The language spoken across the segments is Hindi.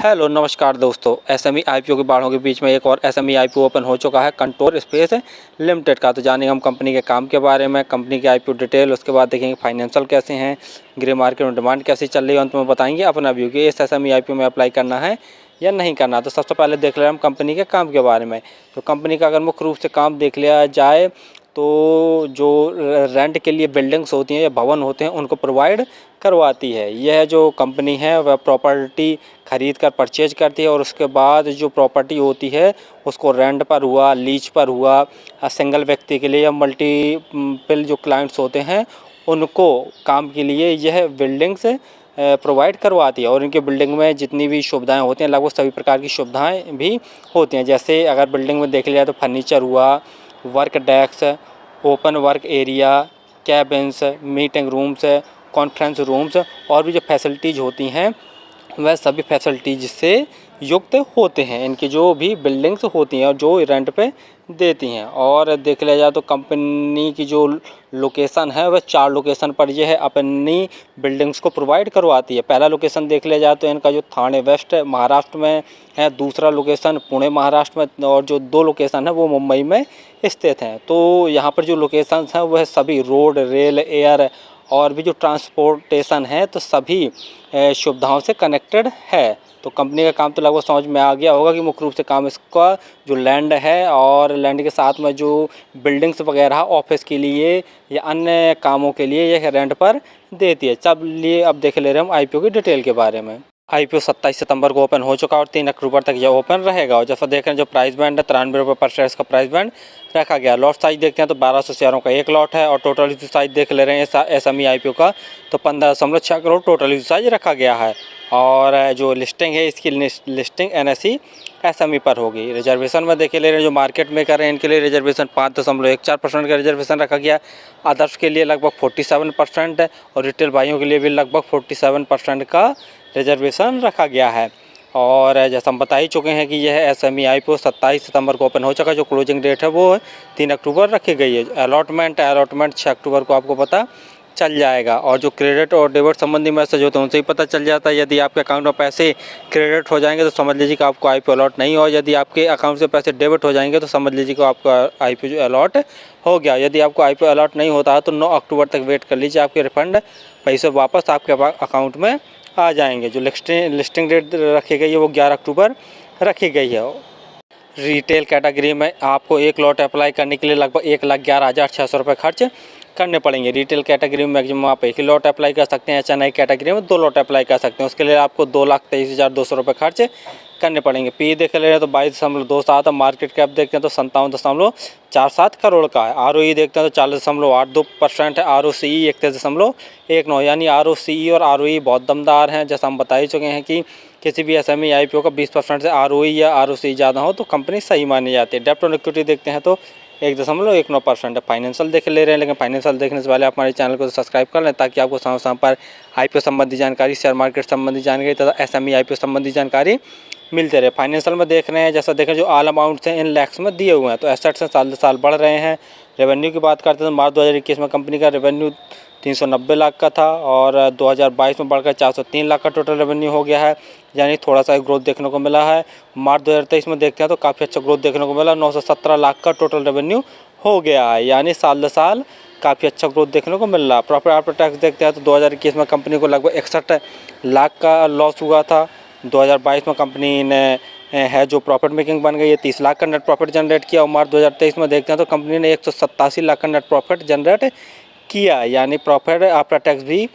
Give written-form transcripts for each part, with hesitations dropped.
हेलो नमस्कार दोस्तों, एसएमई आईपीओ की बाढ़ों के बीच में एक और एसएमई आईपीओ ओपन हो चुका है कंटूर स्पेस लिमिटेड का। तो जानेंगे हम कंपनी के काम के बारे में, कंपनी के आईपीओ डिटेल, उसके बाद देखेंगे फाइनेंशियल कैसे हैं, ग्रे मार्केट में डिमांड कैसी चल रही है, अंत में बताएंगे अपना व्यू कि इस एसएमई आईपीओ में अप्लाई करना है या नहीं करना। तो सबसे पहले देख ले हम कंपनी के काम के बारे में। तो कंपनी का अगर मुख्य रूप से काम देख लिया जाए तो जो रेंट के लिए बिल्डिंग्स होती हैं या भवन होते हैं उनको प्रोवाइड करवाती है। यह जो कंपनी है वह प्रॉपर्टी ख़रीद कर परचेज करती है और उसके बाद जो प्रॉपर्टी होती है उसको रेंट पर हुआ, लीज पर हुआ, सिंगल व्यक्ति के लिए या मल्टीपल जो क्लाइंट्स होते हैं उनको काम के लिए यह बिल्डिंग्स प्रोवाइड करवाती है। और इनके बिल्डिंग में जितनी भी सुविधाएं होती हैं लगभग सभी प्रकार की सुविधाएं भी होती हैं। जैसे अगर बिल्डिंग में देख लिया तो फर्नीचर हुआ, work desk, open work area, cabins, meeting rooms, conference rooms और भी जो फैसिलिटीज़ होती हैं वह सभी फैसिलिटीज़ से युक्त होते हैं इनकी जो भी बिल्डिंग्स होती हैं और जो रेंट पे देती हैं। और देख लिया जाए तो कंपनी की जो लोकेशन है वह 4 लोकेशन पर यह है अपनी बिल्डिंग्स को प्रोवाइड करवाती है। पहला लोकेशन देख लिया जाए तो इनका जो थाने वेस्ट महाराष्ट्र में है, दूसरा लोकेशन पुणे महाराष्ट्र में और जो 2 लोकेशन है वो मुंबई में स्थित हैं। तो यहाँ पर जो लोकेशंस हैं वह सभी रोड, रेल, एयर और भी जो ट्रांसपोर्टेशन है तो सभी सुविधाओं से कनेक्टेड है। तो कंपनी का काम तो लगभग समझ में आ गया होगा कि मुख्य रूप से काम इसका जो लैंड है और लैंड के साथ में जो बिल्डिंग्स वगैरह ऑफिस के लिए या अन्य कामों के लिए यह रेंट पर देती है। चलिए अब देख ले रहे हैं हम आईपीओ की डिटेल के बारे में। आईपीओ 27 सितंबर को ओपन हो चुका और 3 अक्टूबर तक यह ओपन रहेगा। और जैसा देख रहे हैं जो प्राइस बैंड है 93 रुपये पर शेयर का प्राइस बैंड रखा गया। लॉट साइज देखते हैं तो 1200 शेयरों का एक लॉट है और टोटल इशू साइज देख ले रहे हैं एसएमई आईपीओ का तो 15.6 करोड़ टोटल इशू साइज रखा गया है। और जो लिस्टिंग है इसकी लिस्टिंग एनएसई एसएमई पर होगी। रिजर्वेशन में देखे ले रहे हैं जो मार्केट में कर रहे हैं इनके लिए रिजर्वेशन 5.14% का रिजर्वेशन रखा गया। अदर्स के लिए लगभग 47% है और रिटेल भाइयों के लिए भी लगभग 47% का रिजर्वेशन रखा गया है। और जैसा हम बता ही चुके हैं कि यह एसएमई आईपीओ 27 सितंबर को ओपन हो चुका। जो क्लोजिंग डेट है वो 3 अक्टूबर रखी गई है। अलॉटमेंट 6 अक्टूबर को आपको पता चल जाएगा। और जो क्रेडिट और डेबिट संबंधी मैसेज होते हैं उनसे ही पता चल जाता है। यदि आपके अकाउंट में पैसे क्रेडिट हो जाएंगे तो समझ लीजिए कि आपको आईपीओ अलॉट नहीं हो। यदि आपके अकाउंट से पैसे डेबिट हो जाएंगे तो समझ लीजिए कि आपका आईपीओ अलॉट हो गया। यदि आपको आईपीओ अलॉट नहीं होता है तो 9 अक्टूबर तक वेट कर लीजिए, आपके रिफंड पैसे वापस आपके अकाउंट में आ जाएंगे। जो लिस्टिंग डेट रखी गई है वो 11 अक्टूबर रखी गई है। रिटेल कैटेगरी में आपको एक लॉट अप्लाई करने के लिए लगभग 1,11,600 रुपये खर्च करने पड़ेंगे। रिटेल कैटेगरी में मैक्सिमम आप एक ही लॉट अप्लाई कर सकते हैं। एचएनआई कैटेगरी में 2 लॉट अप्लाई कर सकते हैं। उसके लिए आपको 2,23,200 रुपये खर्च करने पड़ेंगे। पी देख ले रहे हैं तो 22.27 है। मार्केट कैप देखते हैं तो 57.47 करोड़ का है। आरओई देखते हैं तो 40.82% है। आरओसीई 31.19 यानी आरओसीई और आरओई बहुत दमदार हैं। जैसा हम बता ही चुके हैं कि किसी भी एसएमई आईपीओ का 20% से आरओई या आरओसीई ज़्यादा हो तो कंपनी सही मानी जाती है। डेब्ट ऑन इक्विटी देखते हैं तो 1.19% है। फाइनेंशियल देख ले रहे हैं, लेकिन फाइनेंशियल देखने से पहले आप हमारे चैनल को सब्सक्राइब कर लें ताकि आपको समय समय पर आईपीओ संबंधी जानकारी, शेयर मार्केट संबंधी जानकारी तथा एसएमई आईपीओ संबंधी जानकारी मिलते रहे। फाइनेंशियल में देख रहे हैं जैसा देखें जो ऑल अमाउंट्स हैं इन लैक्स में दिए हुए हैं। तो एसेट्स हैं साल साल बढ़ रहे हैं। रेवेन्यू की बात करते हैं तो मार्च 2021 में कंपनी का रेवेन्यू 390 लाख का था और 2022 में बढ़कर 403 लाख का टोटल रेवेन्यू हो गया है, यानी थोड़ा सा ग्रोथ देखने को मिला है। मार्च 2023 में देखते हैं तो काफ़ी अच्छा ग्रोथ देखने को मिला, 917 लाख का टोटल रेवेन्यू हो गया है, यानी साल साल काफ़ी अच्छा ग्रोथ देखने को मिल रहा है। प्रॉफिट आफ्टर टैक्स देखते हैं तो 2021 में कंपनी को लगभग 61 लाख का लॉस हुआ था। 2022 में कंपनी ने है जो प्रॉफिट मेकिंग बन गई है, 30 लाख का नेट प्रॉफिट जनरेट किया। और मार्च 2023 में देखते हैं तो कंपनी ने 187 लाख का नेट प्रॉफिट जनरेट किया, यानी प्रॉफिट आफ्टर टैक्स भी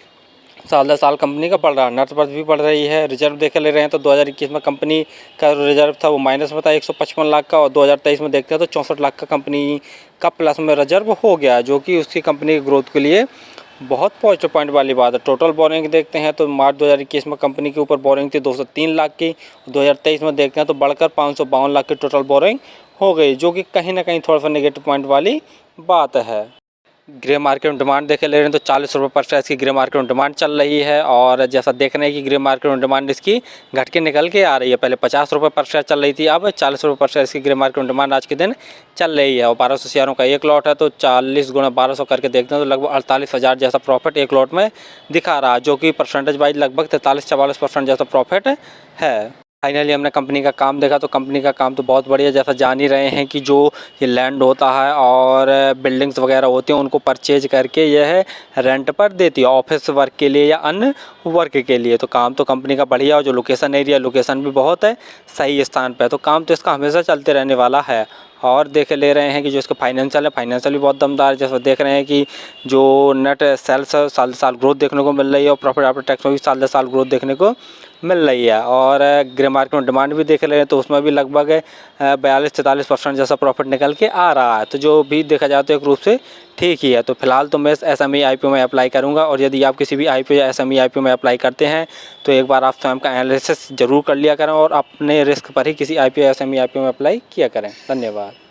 साल दर साल कंपनी का बढ़ रहा है। नेट वर्थ भी बढ़ रही है। रिजर्व देख ले रहे हैं तो 2021 में कंपनी का रिजर्व था वो माइनस में था 155 लाख का और 2023 में देखते हैं तो 64 लाख का कंपनी का प्लस में रिजर्व हो गया, जो कि उसकी कंपनी की ग्रोथ के लिए बहुत पॉजिटिव पॉइंट वाली बात है। टोटल बोरिंग देखते हैं तो मार्च 2021 में कंपनी के ऊपर बोरिंग थी 203 लाख की, 2023 में देखते हैं तो बढ़कर 552 लाख की टोटल बोरिंग हो गई, जो कि कहीं ना कहीं थोड़ा सा नेगेटिव पॉइंट वाली बात है। ग्रे मार्केट में डिमांड देखे ले रहे हैं तो 40 रुपये पर शेयर इसकी ग्रे मार्केट में डिमांड चल रही है। और जैसा देख रहे हैं कि ग्रे मार्केट में डिमांड इसकी घट के निकल के आ रही है। पहले 50 रुपये पर शेयर चल रही थी, अब 40 रुपये पर शेयर इसकी ग्रे मार्केट में डिमांड आज के दिन चल रही है। और 1200 शेयरों का एक लॉट है तो 40 गुणा 1200 करके देखते हैं तो लगभग 48,000 जैसा प्रॉफिट एक लॉट में दिखा रहा है, जो कि परसेंटेज वाइज लगभग 43-44% जैसा प्रॉफिट है। फाइनली हमने कंपनी का काम देखा, तो कंपनी का काम तो बहुत बढ़िया, जैसा जान ही रहे हैं कि जो ये लैंड होता है और बिल्डिंग्स वगैरह होती हैं उनको परचेज करके यह रेंट पर देती है ऑफिस वर्क के लिए या अन्य वर्क के लिए। तो काम तो कंपनी का बढ़िया, और जो लोकेशन एरिया, लोकेशन भी बहुत है सही स्थान पे है, तो काम तो इसका हमेशा चलते रहने वाला है। और देख ले रहे हैं कि जो इसका फाइनेंशियल है, फाइनेंशियल भी बहुत दमदार है। जैसे देख रहे हैं कि जो नेट सेल्स साल साल ग्रोथ देखने को मिल रही है, और प्रॉफिट आफ्टर टैक्स में भी साल साल ग्रोथ देखने को मिल रही है। और ग्रे मार्केट में डिमांड भी देख रहे हैं, तो उसमें भी लगभग 42-44% जैसा प्रॉफिट निकल के आ रहा है। तो जो भी देखा जाए तो एक रूप से ठीक ही है। तो फिलहाल तो मैं SME IPO में अप्लाई करूंगा, और यदि आप किसी भी IPO या SME IPO में अप्लाई करते हैं तो एक बार आप स्वयं का एनालिसिस जरूर कर लिया करें, और अपने रिस्क पर ही किसी IPO या SME IPO में अप्लाई किया करें। धन्यवाद।